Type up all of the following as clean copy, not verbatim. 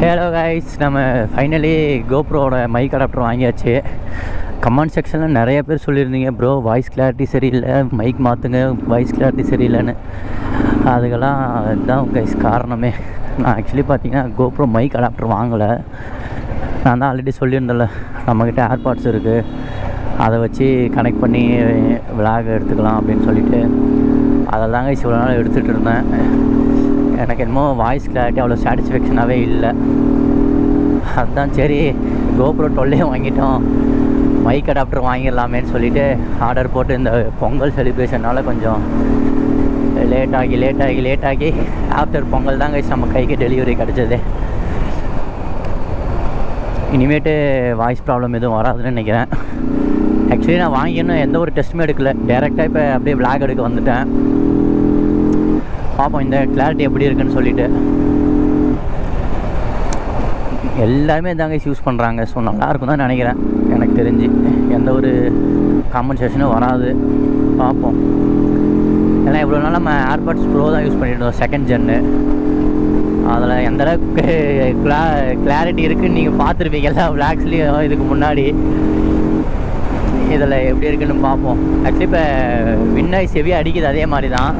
Hello guys, நம்ம finally கோப்ரோட mic adapter வாங்கியாச்சு. Comment செக்ஷனில் நிறைய பேர் சொல்லியிருந்தீங்க, ப்ரோ வாய்ஸ் கிளாரிட்டி சரியில்லை, மைக் மாற்றுங்க, வாய்ஸ் கிளாரிட்டி சரியில்லைன்னு. அதுக்கெல்லாம் இதுதான் கைஸ் காரணமே. நான் ஆக்சுவலி பார்த்தீங்கன்னா கோப்ரோ மைக் அடாப்டர் வாங்கலை. நான் தான் ஆல்ரெடி சொல்லியிருந்தேன்ல, நம்மக்கிட்ட ஏர்பாட்ஸ் இருக்குது, அதை வச்சு கனெக்ட் பண்ணி விளாக் எடுத்துக்கலாம் அப்படின்னு சொல்லிவிட்டு அதெல்லாம் கைஸ் இவ்வளோ நாள் எடுத்துகிட்டு இருந்தேன். எனக்கு என்னமோ வாய்ஸ் கிளாரிட்டி அவ்வளோ சாட்டிஸ்ஃபேக்ஷனாகவே இல்லை. அதுதான் சரி கோப்ரோ 12 வாங்கிட்டோம், மைக் அடாப்டர் வாங்கிடலாமேன்னு சொல்லிவிட்டு ஆர்டர் போட்டு இந்த பொங்கல் செலிப்ரேஷனால் கொஞ்சம் லேட் ஆகி ஆஃப்டர் பொங்கல் தான் கைஸ் நம்ம கைக்கு டெலிவரி கிடச்சது. இனிமேட்டு வாய்ஸ் ப்ராப்ளம் எதுவும் வராதுன்னு நினைக்கிறேன். ஆக்சுவலி நான் வாங்கின்னு எந்த ஒரு டெஸ்ட்டுமே எடுக்கலை, டேரெக்டாக இப்போ அப்படியே விளாக் எடுக்க வந்துட்டேன். பார்ப்போம் இந்த கிளாரிட்டி எப்படி இருக்குன்னு சொல்லிவிட்டு. எல்லாருமே இதாங்க யூஸ் பண்ணுறாங்க, ஸோ நல்லாயிருக்கும் தான் நினைக்கிறேன். எனக்கு தெரிஞ்சு எந்த ஒரு காம்பன்சேஷனும் வராது. பார்ப்போம். ஏன்னா இவ்வளோ நாள் நம்ம ஏர்பாட்ஸ் ப்ரோ தான் யூஸ் பண்ணிட்டு இருந்தோம், செகண்ட் ஜென்னு. அதில் எந்த அளவுக்கு கிளாரிட்டி இருக்குதுன்னு நீங்கள் பார்த்துருப்பீங்க எல்லா விளாக்ஸ்லேயும் இதுக்கு முன்னாடி. இதில் எப்படி இருக்குன்னு பார்ப்போம். ஆக்சுவலி இப்போ வின்னாய்ஸ் ஹெவியாக அடிக்குது, அதே மாதிரி தான்.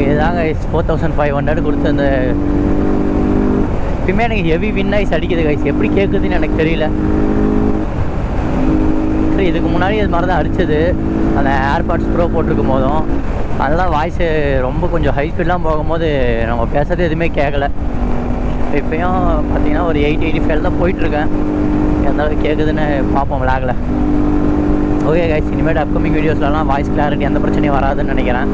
இதுதாங்க 4500 கொடுத்து அந்த இப்பயுமே எனக்கு ஹெவி வின்னாய்ஸ் அடிக்குது கைஸ். எப்படி கேட்குதுன்னு எனக்கு தெரியல. சரி, இதுக்கு முன்னாடி இது மாதிரி தான் அடித்தது அந்த ஏர்பாட்ஸ் ப்ரோ போட்டிருக்கும் போதும். அதெல்லாம் வாய்ஸு ரொம்ப கொஞ்சம் ஹை ஸ்பீட்லாம் போகும்போது நம்ம பேசுகிறது எதுவுமே கேட்கல. இப்போயும் பார்த்தீங்கன்னா ஒரு 80-85 தான் போயிட்டுருக்கேன். எந்த அளவுக்கு கேட்குதுன்னு பார்ப்போம் விளாகல. ஓகே கைஸ், இனிமேல் அப்கமிங் வீடியோஸ்லாம் வாய்ஸ் கிளாரிட்டி எந்த பிரச்சனையும் வராதுன்னு நினைக்கிறேன்.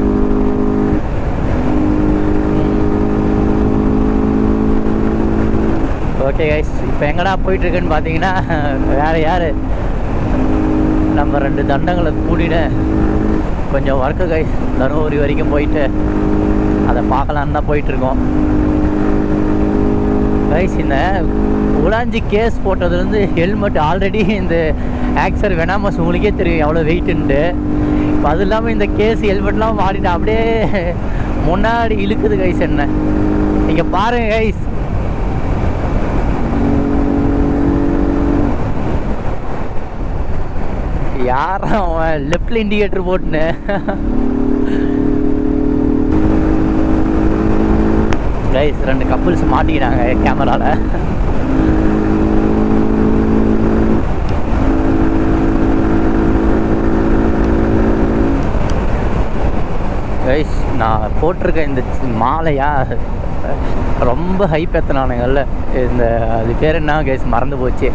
ஓகே கைஸ், இப்போ எங்கடா போயிட்டுருக்குன்னு பார்த்தீங்கன்னா வேறு யார், நம்ம 2 தண்டங்களை கூட்டிட்டு கொஞ்சம் ஒர்க்கு கைஸ் தருமபுரி வரைக்கும் போயிட்டு அதை பார்க்கலான்னு தான் போயிட்டுருக்கோம் கைஸ். இந்த உலாஞ்சி கேஸ் போட்டதுலேருந்து ஹெல்மெட் ஆல்ரெடி இந்த ஆக்சர் வெனாமஸ் உங்களுக்கே தெரியும் எவ்வளோ வெயிட்டுன்ட்டு. இப்போ அது இல்லாமல் இந்த கேஸ் ஹெல்மெட்லாம் மாட்டிட்டு அப்படியே முன்னாடி இழுக்குது கைஸ். என்ன நீங்கள் பாருங்கள் கைஸ், யாரும் அவன் லெஃப்டில் இண்டிகேட்டர் போட்டுன்னு கைஸ் 2 கப்புள்ஸ் மாட்டிக்கிறாங்க கேமராவில். கைஸ் நான் போட்டிருக்க இந்த மாலையா ரொம்ப ஹைப் ஏற்றினானுங்கள்ல, இந்த அது பேர் என்ன கைஸ் மறந்து போச்சு.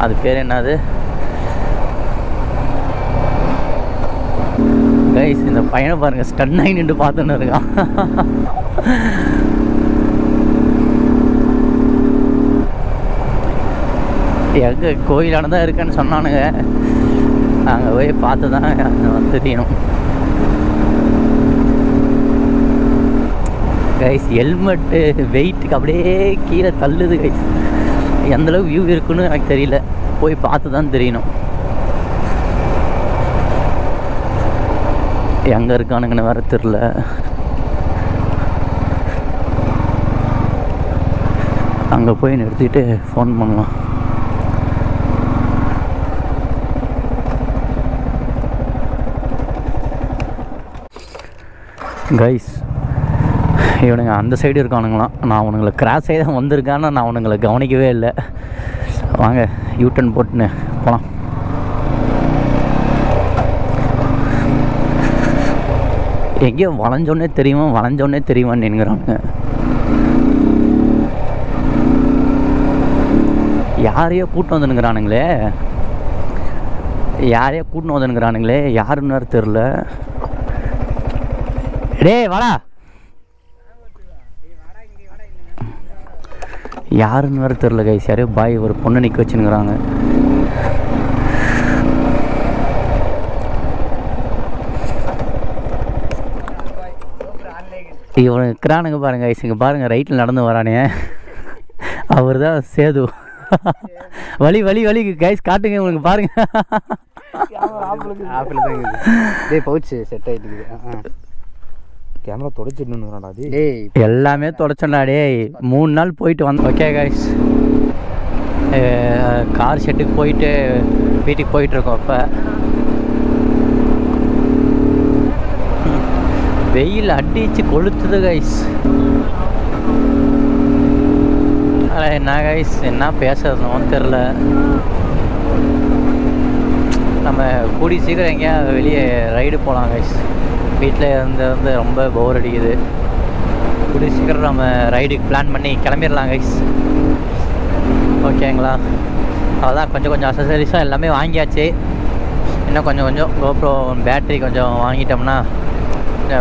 அது பேர் என்னது கைஸ்? இந்த பையனை பாருங்கள், ஸ்டன் ஆகி நின்று பார்த்துன்னு இருக்கான். எங்கே கோயிலான தான் இருக்குன்னு சொன்னானுங்க, அங்கே போய் பார்த்து தான் தெரியணும். கைஸ் ஹெல்மெட்டு வெயிட்டுக்கு அப்படியே கீழே தள்ளுது கைஸ். எந்தளவு வியூ இருக்குன்னு எனக்கு தெரியல, போய் பார்த்து தான் தெரியணும். எங்கே இருக்கானுங்கன்னு வேறு தெரில. அங்கே போய் நிறுத்திட்டு ஃபோன் பண்ணலாம். கைஸ் இவனுங்க அந்த சைடு இருக்கானுங்களாம். நான் அவனுங்களை கிராஸ் சைடு தான் வந்திருக்கான்னு நான் அவனுங்களை கவனிக்கவே இல்லை. வாங்க யூட்டன் போட்டுன்னு போகலாம். எங்கேயோ வளைஞ்சோன்னே தெரியுமான்னு நினைக்கிறானுங்க. யாரையோ கூட்டின்னு வந்துனுங்கிறானுங்களே, யாருன்னு வேறு தெரில. டேய் வாடா, யாருன்னு வேறு தெரில கைஸ். யாரையோ பாய் ஒரு பொண்ணு நிற்க வச்சுனுங்கிறாங்க. இவனு இருக்கிறானுங்க பாருங்க கைஸ். இங்கே பாருங்கள் ரைட்டில் நடந்து வரானே, அவர் தான் சேது. வலி வலி வலி கைஸ் காட்டுங்க உங்களுக்கு பாருங்க. ஆப்பிள் தான் டேய் பவுச்சு செட் ஆகிட்டு கேமரா தொடச்சிடணும்டா டேய். எல்லாமே தொடச்சோம்டா டேய். 3 நாள் போயிட்டு வந்தோம். ஓகே கைஸ், கார் ஷெட்டுக்கு போயிட்டு வீட்டுக்கு போயிட்டுருக்கோம். இப்போ வெயில் அடிச்சு கொளுத்துது கைஸ். என்ன கைஸ் என்ன பேசுறதுன்னு தெரில. நம்ம கூடி சீக்கிரம் எங்கேயா வெளியே ரைடு போகலாம் கைஸ். வீட்டில் இருந்து ரொம்ப போர் அடிக்குது. கூடி சீக்கிரம் நம்ம ரைடுக்கு பிளான் பண்ணி கிளம்பிடலாம் கைஸ். ஓகேங்களா? அதான் கொஞ்சம் கொஞ்சம் அசசரிஸும் எல்லாமே வாங்கியாச்சு. இன்னும் கொஞ்சம் கோப்ரோ பேட்ரி கொஞ்சம் வாங்கிட்டோம்னா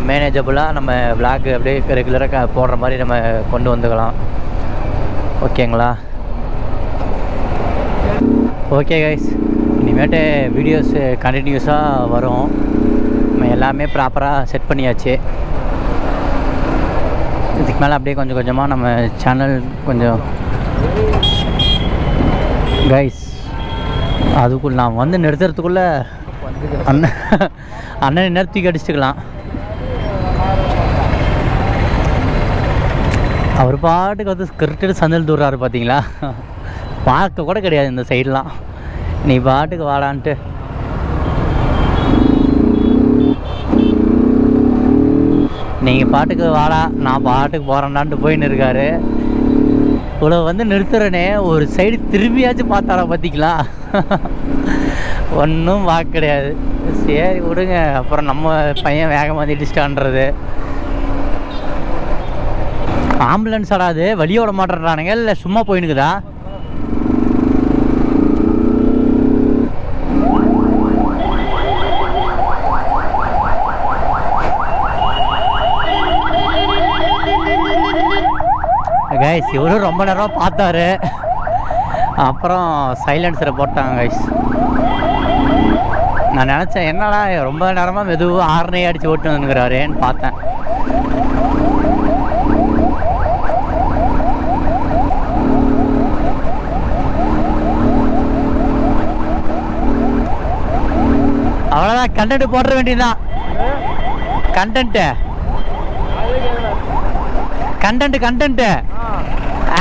மேனேஜபிளாக நம்ம விளாக் அப்படியே ரெகுலராக போடுற மாதிரி நம்ம கொண்டு வந்துக்கலாம். ஓகேங்களா? ஓகே கைஸ், இனிமேட்டு வீடியோஸ் கண்டினியூஸாக வரும். நம்ம எல்லாமே ப்ராப்பராக செட் பண்ணியாச்சு. இதுக்கு மேலே அப்படியே கொஞ்சம் கொஞ்சமாக நம்ம சேனல் கொஞ்சம் கைஸ் அதுக்குள்ள நான் வந்து நிறுத்துறதுக்குள்ளே அண்ணன் நிறுத்தி அடிச்சுக்கலாம். அவர் பாட்டுக்கு வந்து கிரிக்கெட் சந்தல் தூர்றாரு பார்த்தீங்களா? பார்க்க கூட கிடையாது இந்த சைடெலாம். நீ பாட்டுக்கு வாடான்ட்டு நீங்கள் பாட்டுக்கு வாடா நான் பாட்டுக்கு போகிறேன்டான்ட்டு போயின்னு இருக்காரு. இவ்வளோ வந்து நிறுத்துறனே ஒரு சைடு திரும்பியாச்சும் பார்த்தாரா பார்த்தீங்களா? ஒன்றும் பார்க்க கிடையாது. சரி விடுங்க, அப்புறம் நம்ம பையன் வேகமாக இடிச்சிட்டான்றது. ஆம்புலன்ஸ் ஆடாது வழிய விட மாட்டேறானுங்க, இல்லை சும்மா போயினுக்குதா? கைஸ் இவரும் ரொம்ப நேரம் பார்த்தாரு, அப்புறம் சைலன்ஸரை போட்டாங்க கைஸ். நான் நினச்சேன் என்னடா ரொம்ப நேரமாக மெதுவாக ஆர்னே அடித்து ஓட்டு வந்துக்கிறாரேன்னு பார்த்தேன். அவ்வளோதான், கண்டென்ட் போட வேண்டியதுதான். Content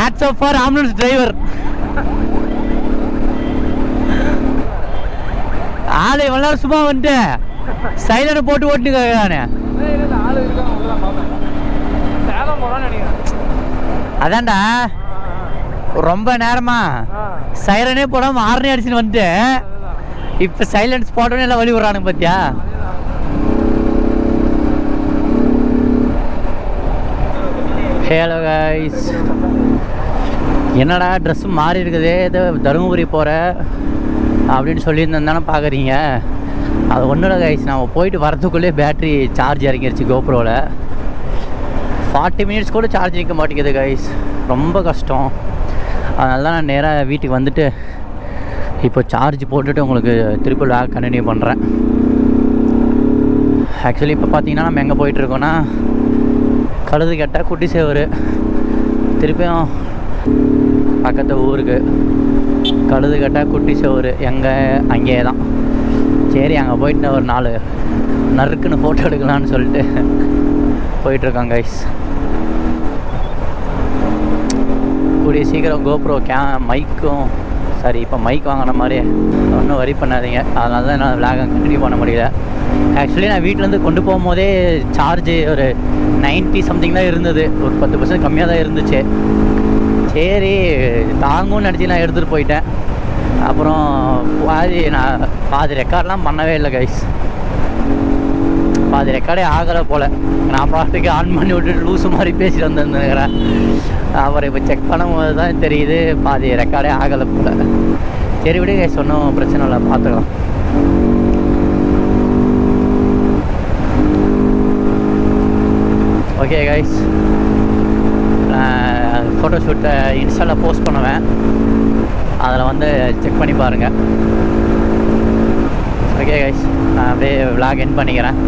ads of for ambulance driver. ஆளை இவ்வளோ நேரம் சும்மா வந்துட்டு சைலண்ட் போட்டு ஓட்டுக்கானே. அதான்டா ரொம்ப நேரமா சைலனே போடாம ஆர்னே அடிச்சுன்னு வந்துட்டு இப்போ சைலன்ஸ் போட்டோன்னு எல்லாம் வழி விடுறானுங்க பார்த்தியா? ஹலோ கைஸ், என்னடா ட்ரெஸ்ஸு மாறி இருக்குது, ஏதோ தருமபுரி போகிற அப்படின்னு சொல்லியிருந்தேன் பார்க்குறீங்க. அது ஒன்றும் இல்லை கைஸ், நான் போயிட்டு வரதுக்குள்ளே பேட்ரி சார்ஜ் இறங்கிருச்சு கோப்ரோவில். 40 மினிட்ஸ் கூட சார்ஜ் நிற்க மாட்டேங்குது கைஸ், ரொம்ப கஷ்டம். அதனால தான் நான் நேராக வீட்டுக்கு வந்துட்டு இப்போ சார்ஜ் போட்டுட்டு உங்களுக்கு திருப்பி லாக் கண்டினியூ பண்ணுறேன். ஆக்சுவலி இப்போ பார்த்தீங்கன்னா நம்ம எங்கே போயிட்டுருக்கோன்னா கழுது கெட்டால் குட்டி சேவரு, திருப்பியும் பக்கத்து ஊருக்கு கழுது கெட்டால் குட்டி சேவரு எங்கே அங்கேயே தான். சரி அங்கே போயிட்டு ஒரு 4 நறுக்குன்னு ஃபோட்டோ எடுக்கலான்னு சொல்லிட்டு போயிட்டுருக்கோம் கைஸ். கூடிய சீக்கிரம் கோப்ரோ மைக்கும் சரி இப்போ மைக் வாங்கின மாதிரி ஒன்றும் வரி பண்ணாதீங்க. அதனால தான் என்னால் விளாக கண்டினியூ பண்ண முடியல. ஆக்சுவலி நான் வீட்டிலேருந்து கொண்டு போகும்போதே சார்ஜு ஒரு 90 சம்திங் தான் இருந்தது, ஒரு 10% கம்மியாக தான் இருந்துச்சு. சரி தாங்கும்னு நினச்சி நான் எடுத்துகிட்டு போயிட்டேன். அப்புறம் பாதி ரெக்கார்ட்லாம் பண்ணவே இல்லை கைஸ், பாதி ரெக்கார்டே ஆகலை போல். நான் பாட்டுக்கு ஆன் பண்ணி விட்டுட்டு லூஸு மாதிரி பேசிட்டு வந்துருந்துக்கிறேன். அப்புறம் இப்போ செக் பண்ணும்போது தான் தெரியுது பாதி ரெக்கார்டே ஆகலை போல். சரி விடு கைஸ், ஒன்றும் பிரச்சனை இல்லை, பார்த்துக்கலாம். ஓகே கைஸ், ஃபோட்டோ ஷூட்டை இன்ஸ்டாவில் போஸ்ட் பண்ணுவேன், அதில் வந்து செக் பண்ணி பாருங்கள். ஓகே கைஸ், நான் அப்படியே விளாக் எண்ட் பண்ணிக்கிறேன்.